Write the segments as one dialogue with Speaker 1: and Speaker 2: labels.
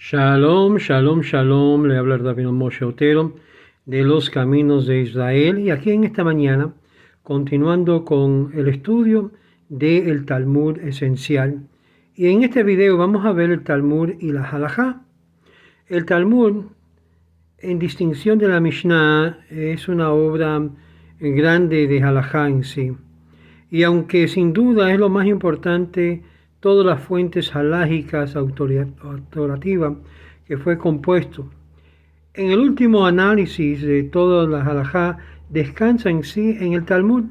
Speaker 1: Shalom, shalom, shalom. Le habla Rabino Moshe Otero de los Caminos de Israel. Y aquí en esta mañana, continuando con el estudio del Talmud esencial. Y en este video vamos a ver el Talmud y la Halajá. El Talmud, en distinción de la Mishnah, es una obra grande de Halajá en sí. Y aunque sin duda es lo más importante, todas las fuentes halágicas autoritativas que fue compuesto, en el último análisis de todas las halajá descansa en sí en el Talmud.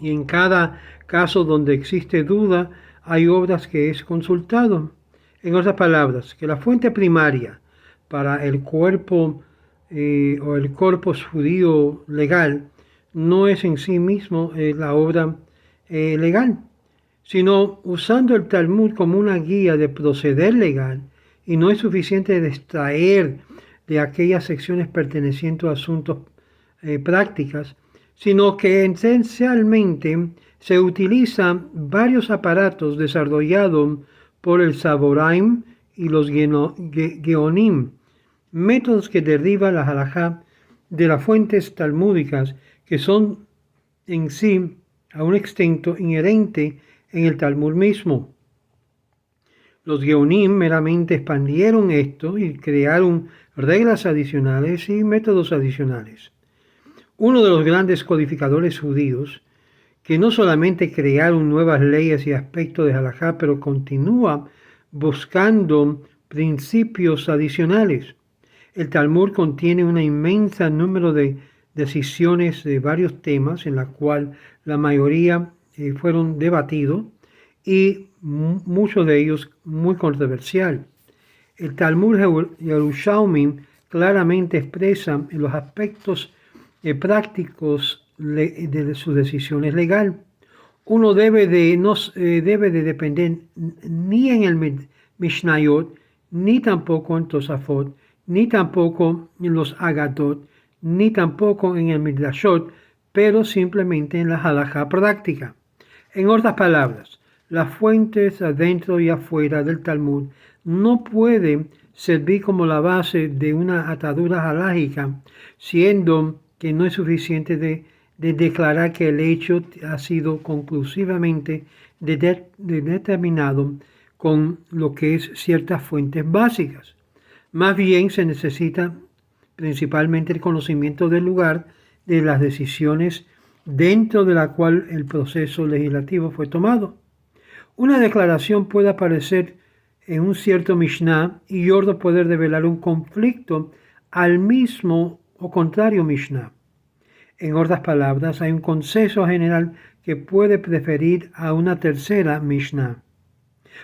Speaker 1: Y en cada caso donde existe duda, hay obras que es consultado. En otras palabras, que la fuente primaria para el cuerpo o el corpus judío legal no es en sí mismo la obra legal, sino usando el Talmud como una guía de proceder legal, y no es suficiente de extraer de aquellas secciones pertenecientes a asuntos prácticas, sino que esencialmente se utilizan varios aparatos desarrollados por el Saboraim y los Geonim, métodos que derivan la halajá de las fuentes talmúdicas, que son en sí a un extento inherente en el Talmud mismo. Los Geonim meramente expandieron esto y crearon reglas adicionales y métodos adicionales. Uno de los grandes codificadores judíos, que no solamente crearon nuevas leyes y aspectos de halajá, pero continúa buscando principios adicionales. El Talmud contiene un inmenso número de decisiones de varios temas, en la cual la mayoría fueron debatidos y muchos de ellos muy controversial. El Talmud Yerushalmi claramente expresa los aspectos prácticos de sus decisiones legales. Uno no debe de depender ni en el Mishnayot, ni tampoco en Tosafot, ni tampoco en los Agatot, ni tampoco en el Midrashot, pero simplemente en la halajá práctica. En otras palabras, las fuentes adentro y afuera del Talmud no pueden servir como la base de una atadura halágica, siendo que no es suficiente de declarar que el hecho ha sido conclusivamente determinado con lo que es ciertas fuentes básicas. Más bien se necesita principalmente el conocimiento del lugar de las decisiones dentro de la cual el proceso legislativo fue tomado. Una declaración puede aparecer en un cierto Mishnah y otro poder revelar un conflicto al mismo o contrario Mishnah. En otras palabras, hay un consenso general que puede preferir a una tercera Mishnah.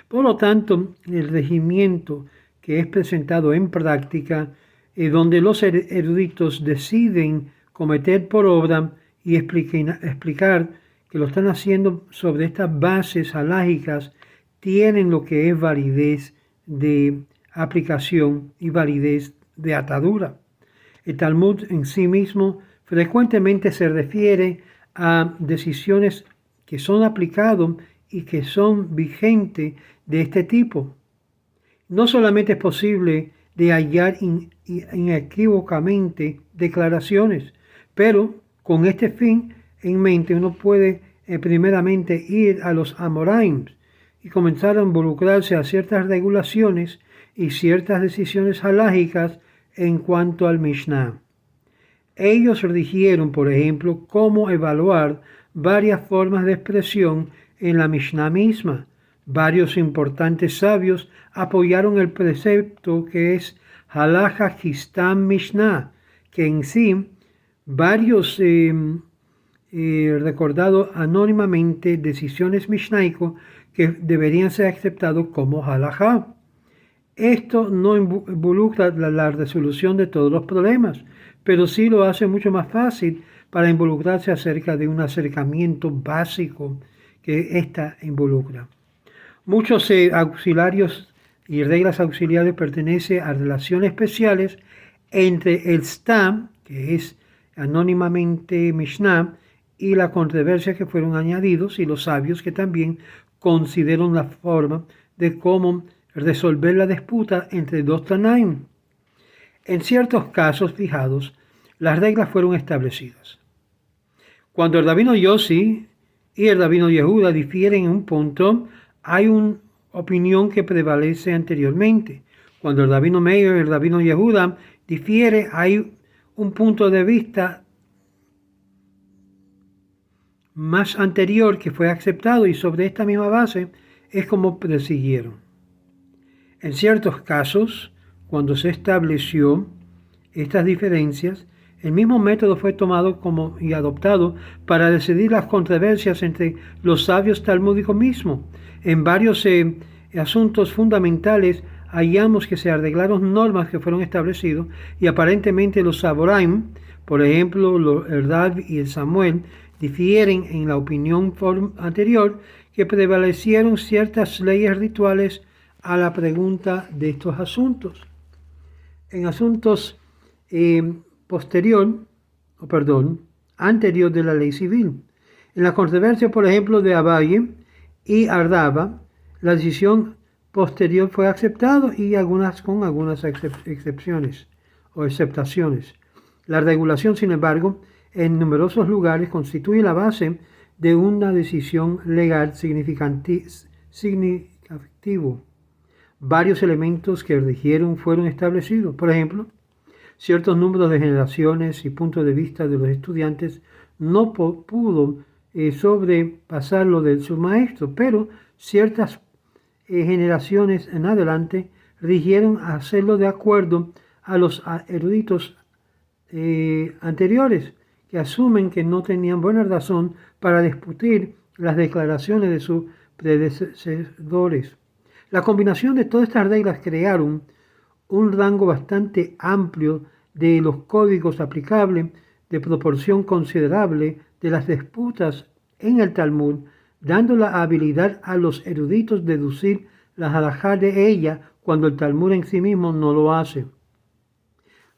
Speaker 1: Por lo tanto, el regimiento que es presentado en práctica, donde los eruditos deciden cometer por obra y explicar que lo están haciendo sobre estas bases halágicas, tienen lo que es validez de aplicación y validez de atadura. El Talmud en sí mismo frecuentemente se refiere a decisiones que son aplicadas y que son vigentes de este tipo. No solamente es posible de hallar inequívocamente declaraciones, pero con este fin en mente uno puede primeramente ir a los Amoraim y comenzar a involucrarse a ciertas regulaciones y ciertas decisiones halágicas en cuanto al Mishnah. Ellos dijeron, por ejemplo, cómo evaluar varias formas de expresión en la Mishnah misma. Varios importantes sabios apoyaron el precepto que es Halacha Kistam Mishnah, que en sí varios recordado anónimamente decisiones mishnaicos que deberían ser aceptados como halajá. Esto no involucra la resolución de todos los problemas, pero sí lo hace mucho más fácil para involucrarse acerca de un acercamiento básico que ésta involucra. Muchos auxiliarios y reglas auxiliares pertenecen a relaciones especiales entre el Stam, que es anónimamente Mishnah, y la controversia que fueron añadidos, y los sabios que también consideran la forma de cómo resolver la disputa entre dos Tanaim. En ciertos casos fijados, las reglas fueron establecidas. Cuando el rabino Yossi y el rabino Yehuda difieren en un punto, hay una opinión que prevalece anteriormente. Cuando el rabino Meir y el rabino Yehuda difiere, hay un punto de vista más anterior que fue aceptado y sobre esta misma base es como prosiguieron. En ciertos casos, cuando se estableció estas diferencias, el mismo método fue tomado y adoptado para decidir las controversias entre los sabios talmúdicos mismos. En varios asuntos fundamentales hallamos que se arreglaron normas que fueron establecidas y aparentemente los Saboraim, por ejemplo, el Rab y el Samuel, difieren en la opinión anterior que prevalecieron ciertas leyes rituales a la pregunta de estos asuntos. En asuntos anterior de la ley civil. En la controversia, por ejemplo, de Abaye y Ardaba, la decisión posterior fue aceptada y con algunas excepciones o exceptaciones. La regulación, sin embargo, en numerosos lugares constituye la base de una decisión legal significativo. Varios elementos que rigieron fueron establecidos. Por ejemplo, ciertos números de generaciones y puntos de vista de los estudiantes no pudo sobrepasar lo de su maestro, pero ciertas generaciones en adelante rigieron a hacerlo de acuerdo a los eruditos anteriores, que asumen que no tenían buena razón para discutir las declaraciones de sus predecesores. La combinación de todas estas reglas crearon un rango bastante amplio de los códigos aplicables, de proporción considerable de las disputas en el Talmud, dando la habilidad a los eruditos de deducir las halajá de ella cuando el Talmud en sí mismo no lo hace.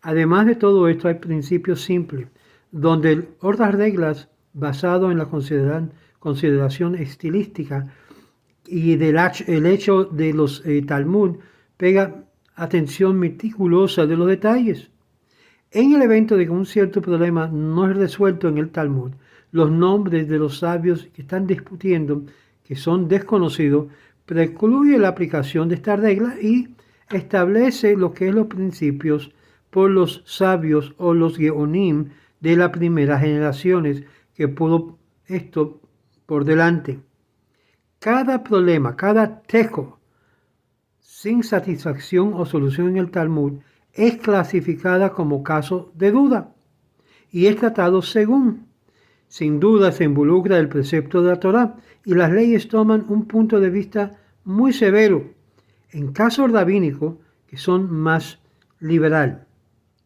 Speaker 1: Además de todo esto, hay principios simples, donde otras reglas basadas en la consideración estilística y el hecho de los Talmud pega atención meticulosa de los detalles. En el evento de que un cierto problema no es resuelto en el Talmud, los nombres de los sabios que están discutiendo, que son desconocidos, precluye la aplicación de esta regla y establece lo que es los principios por los sabios o los Geonim de las primeras generaciones que pudo esto por delante. Cada problema, cada tejo sin satisfacción o solución en el Talmud es clasificada como caso de duda y es tratado según. Sin duda se involucra el precepto de la Torá y las leyes toman un punto de vista muy severo. En caso rabínico, que son más liberal.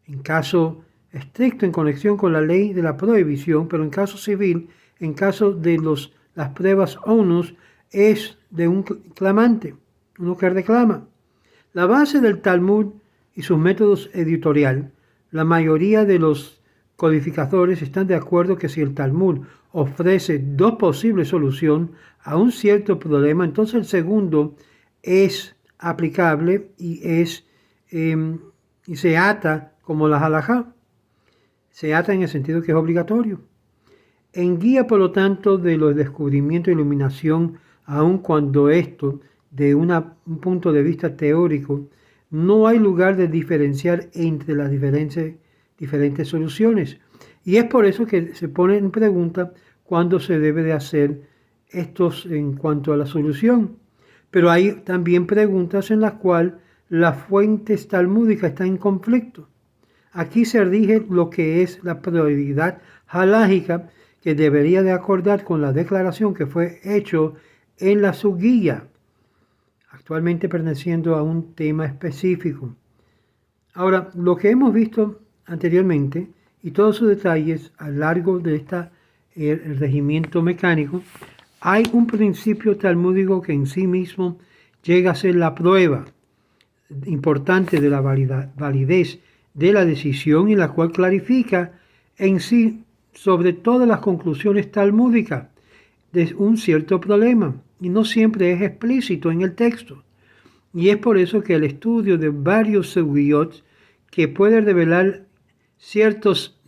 Speaker 1: En caso estricto en conexión con la ley de la prohibición, pero en caso civil, en caso de las pruebas onus, es de un clamante, uno que reclama. La base del Talmud y sus métodos editorial, la mayoría de los codificadores están de acuerdo que si el Talmud ofrece dos posibles soluciones a un cierto problema, entonces el segundo es aplicable y se ata como la halajá. Se ata en el sentido que es obligatorio. En guía, por lo tanto, de los descubrimientos e iluminación, aun cuando esto, de un punto de vista teórico, no hay lugar de diferenciar entre las diferentes soluciones. Y es por eso que se pone en pregunta cuándo se debe de hacer estos en cuanto a la solución. Pero hay también preguntas en las cuales las fuentes talmúdicas están en conflicto. Aquí se rige lo que es la prioridad halágica que debería de acordar con la declaración que fue hecho en la subguía, actualmente perteneciendo a un tema específico. Ahora, lo que hemos visto anteriormente y todos sus detalles a lo largo de el regimiento mecánico, hay un principio talmúdico que en sí mismo llega a ser la prueba importante de la validez de la decisión y la cual clarifica en sí sobre todas las conclusiones talmúdicas de un cierto problema y no siempre es explícito en el texto. Y es por eso que el estudio de varios sugiyot que puede revelar ciertos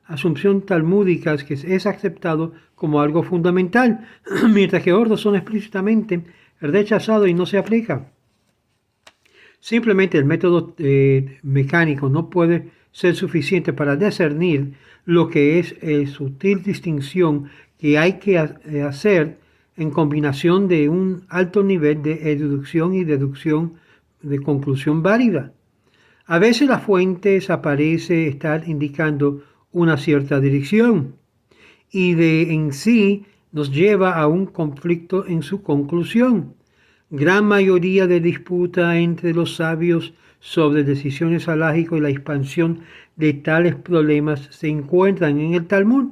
Speaker 1: asunción talmúdicas que es aceptado como algo fundamental, mientras que otros son explícitamente rechazados y no se aplica. Simplemente el método mecánico no puede ser suficiente para discernir lo que es sutil distinción que hay que hacer en combinación de un alto nivel de deducción y deducción de conclusión válida. A veces la fuente parece estar indicando una cierta dirección y en sí nos lleva a un conflicto en su conclusión. Gran mayoría de disputa entre los sabios sobre decisiones halajicas y la expansión de tales problemas se encuentran en el Talmud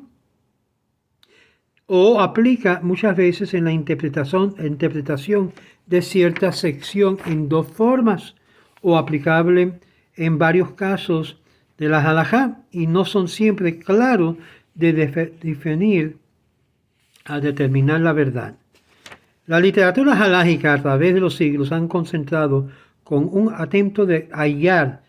Speaker 1: o aplica muchas veces en la interpretación de cierta sección en dos formas o aplicable en varios casos de la halajá y no son siempre claros de definir a determinar la verdad. La literatura halájica a través de los siglos han concentrado con un atento de hallar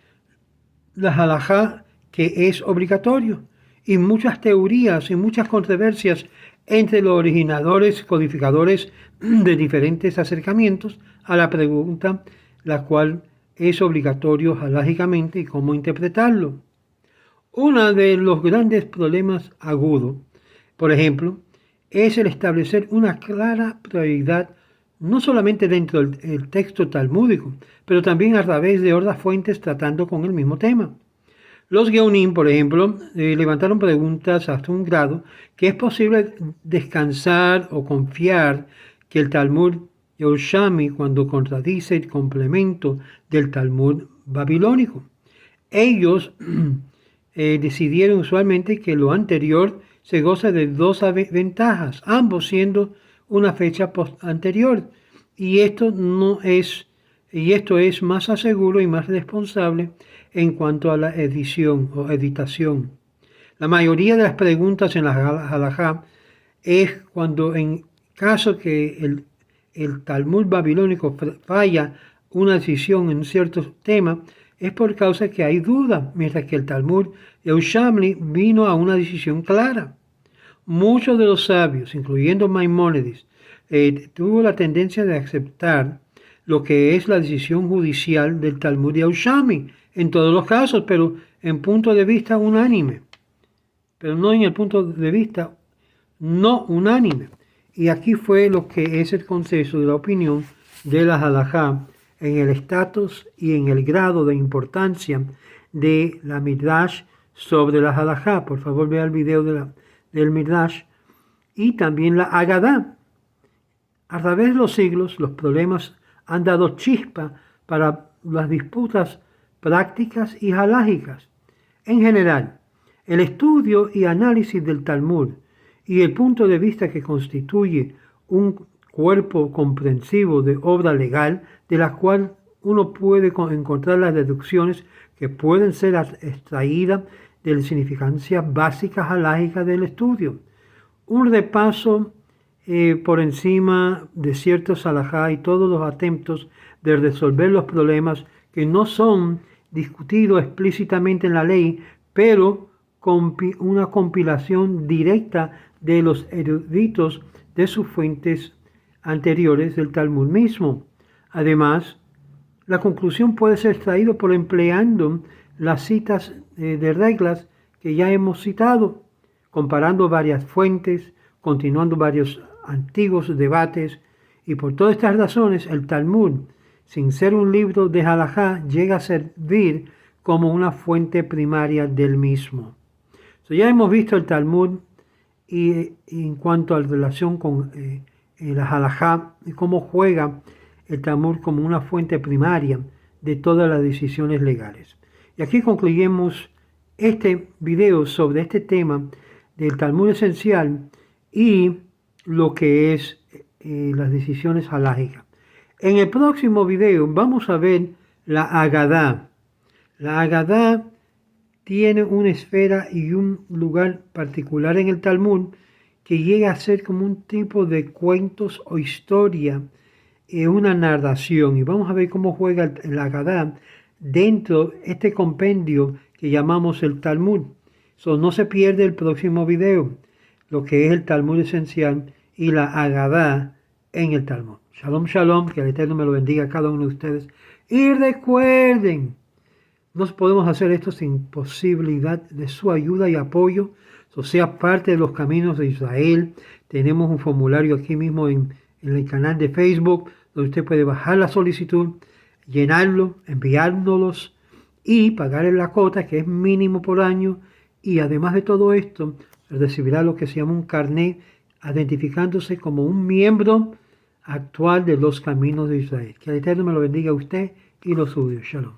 Speaker 1: la halajá que es obligatorio y muchas teorías y muchas controversias entre los originadores, codificadores de diferentes acercamientos a la pregunta, la cual es obligatorio halájicamente y cómo interpretarlo. Uno de los grandes problemas agudos, por ejemplo, es el establecer una clara prioridad no solamente dentro del texto talmúdico, pero también a través de otras fuentes tratando con el mismo tema. Los Geonim, por ejemplo, levantaron preguntas hasta un grado que es posible descansar o confiar que el Talmud Yerushalmi cuando contradice el complemento del Talmud babilónico. Ellos decidieron usualmente que lo anterior se goza de dos ventajas, ambos siendo una fecha anterior, y esto es más seguro y más responsable en cuanto a la edición o editación. La mayoría de las preguntas en la halajá es cuando en caso que el Talmud babilónico falla una decisión en cierto tema, es por causa que hay duda, mientras que el Talmud Yerushalmi vino a una decisión clara. Muchos de los sabios, incluyendo Maimónides, tuvo la tendencia de aceptar lo que es la decisión judicial del Talmud Yerushalmi en todos los casos, pero en punto de vista unánime, pero no en el punto de vista no unánime. Y aquí fue lo que es el consenso de la opinión de la halajá en el estatus y en el grado de importancia de la Midrash sobre la halajá. Por favor, vea el video del Midrash. Y también la Agadá. A través de los siglos, los problemas han dado chispa para las disputas prácticas y halágicas. En general, el estudio y análisis del Talmud y el punto de vista que constituye un cuerpo comprensivo de obra legal de la cual uno puede encontrar las deducciones que pueden ser extraídas de la significancia básica halágica del estudio. Un repaso por encima de ciertos halajá y todos los atentos de resolver los problemas que no son discutidos explícitamente en la ley, pero con una compilación directa de los eruditos de sus fuentes anteriores del Talmud mismo. Además, la conclusión puede ser extraída por empleando las citas de reglas que ya hemos citado, comparando varias fuentes, continuando varios antiguos debates, y por todas estas razones el Talmud, sin ser un libro de halajá, llega a servir como una fuente primaria del mismo. Ya hemos visto el Talmud y en cuanto a la relación con la halajá y cómo juega el Talmud como una fuente primaria de todas las decisiones legales. Y aquí concluimos este video sobre este tema del Talmud esencial y lo que es las decisiones halágicas. En el próximo video vamos a ver la Agadá. La Agadá tiene una esfera y un lugar particular en el Talmud que llega a ser como un tipo de cuentos o historia, una narración. Y vamos a ver cómo juega el Agadá dentro de este compendio que llamamos el Talmud. No se pierde el próximo video, lo que es el Talmud esencial y la Agadá en el Talmud. Shalom, shalom, que el Eterno me lo bendiga a cada uno de ustedes. Y recuerden, no podemos hacer esto sin posibilidad de su ayuda y apoyo. Sea parte de los caminos de Israel. Tenemos un formulario aquí mismo en el canal de Facebook, donde usted puede bajar la solicitud, llenarlo, enviárnoslos y pagar la cuota, que es mínimo por año. Y además de todo esto, recibirá lo que se llama un carnet, identificándose como un miembro actual de los caminos de Israel. Que el Eterno me lo bendiga a usted y los suyos. Shalom.